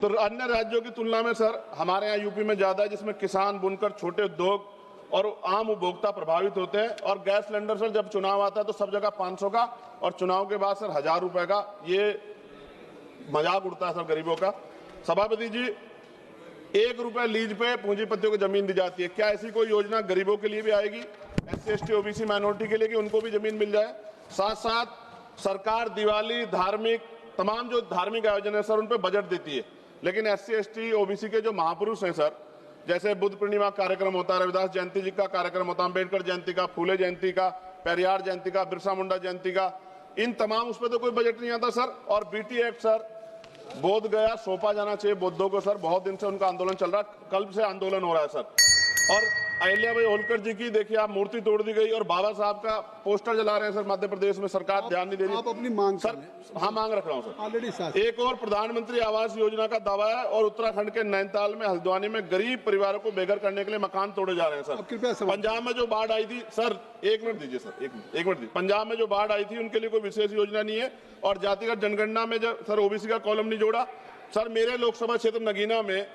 तो अन्य राज्यों की तुलना में सर हमारे यहाँ यूपी में ज्यादा है, जिसमें किसान, बुनकर, छोटे उद्योग और आम उपभोक्ता प्रभावित होते हैं। और गैस सिलेंडर सर जब चुनाव आता है तो सब जगह 500 का और चुनाव के बाद सर 1000 रुपए का, ये मजाक उड़ता है सर गरीबों का। सभापति जी, 1 रुपए लीज पे पूंजीपतियों को जमीन दी जाती है, क्या ऐसी कोई योजना गरीबों के लिए भी आएगी, SC ST OBC माइनॉरिटी के लिए, कि उनको भी जमीन मिल जाए? साथ साथ सरकार दिवाली, धार्मिक, तमाम जो धार्मिक आयोजन है सर उन पे बजट देती है, लेकिन SC ST OBC के जो महापुरुष हैं सर, जैसे बुद्ध पूर्णिमा कार्यक्रम होता है, रविदास जयंती जी का कार्यक्रम होता है, अम्बेडकर जयंती का, फूले जयंती का, पेरियार जयंती का, बिरसा मुंडा जयंती का, इन तमाम उस पर तो कोई बजट नहीं आता सर। और BT एक्ट सर, बोध गया सौंपा जाना चाहिए बौद्धों को सर, बहुत दिन से उनका आंदोलन चल रहा है, कल से आंदोलन हो रहा है सर। और अहिल्याबाई होलकर जी की देखिए आप मूर्ति तोड़ दी गई और बाबा साहब का पोस्टर जला रहे हैं सर मध्य प्रदेश में, सरकार ध्यान नहीं दे रही। आप अपनी मांग सर, हाँ मांग रख रहा हूँ सर। ऑलरेडी एक और प्रधानमंत्री आवास योजना का दावा है और उत्तराखंड के नैनीताल में, हल्द्वानी में गरीब परिवारों को बेघर करने के लिए मकान तोड़े जा रहे हैं सर। कृपया पंजाब में जो बाढ़ आई थी सर, एक मिनट दीजिए सर, एक मिनट दीजिए। पंजाब में जो बाढ़ आई थी उनके लिए कोई विशेष योजना नहीं है। और जातिगत जनगणना में जब सर OBC का कॉलम नहीं जोड़ा सर। मेरे लोकसभा क्षेत्र नगीना में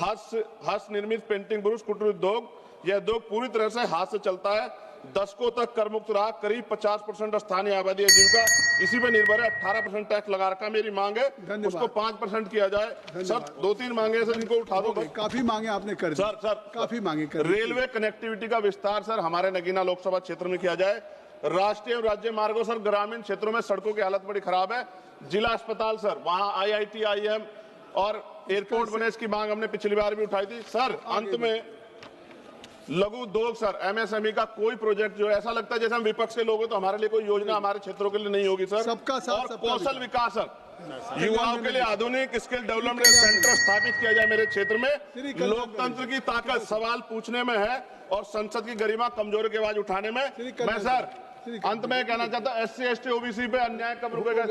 हस्त निर्मित पेंटिंग ब्रुश कुटीर उद्योग, यह उद्योग पूरी तरह से हाथ से चलता है। दशकों तक कर मुक्त रहा, करीब 50% स्थानीय आबादी है जिनका इसी पे निर्भर है। 18% टैक्स लगा रखा। मेरी मांग है उसको 5% किया जाए सर। 2-3 मांगे सर, इनको उठा दो। काफी मांगे आपने कर दी सर काफी मांगे कर दी। रेलवे कनेक्टिविटी का विस्तार सर हमारे नगीना लोकसभा क्षेत्र में किया जाए। राष्ट्रीय और राज्य मार्गों सर, ग्रामीण क्षेत्रों में सड़कों की हालत बड़ी खराब है। जिला अस्पताल सर, वहाँ IIT IIM और एयरपोर्ट बने, इसकी मांग हमने पिछली बार भी उठाई थी सर। अंत में लघु उद्योग सर, MSME का कोई प्रोजेक्ट जो ऐसा लगता है जैसे हम विपक्ष के लोग हैं तो हमारे लिए कोई योजना हमारे क्षेत्रों के लिए नहीं होगी सर। सबका साथ, और सबका कौशल विकास सर, युवाओं के लिए आधुनिक स्किल डेवलपमेंट सेंटर स्थापित किया जाए मेरे क्षेत्र में। लोकतंत्र की ताकत सवाल पूछने में है और संसद की गरिमा कमजोरी की आवाज उठाने में। मैं सर अंत में कहना चाहता हूँ, SC ST OBC पे अन्याय कब रुकेगा?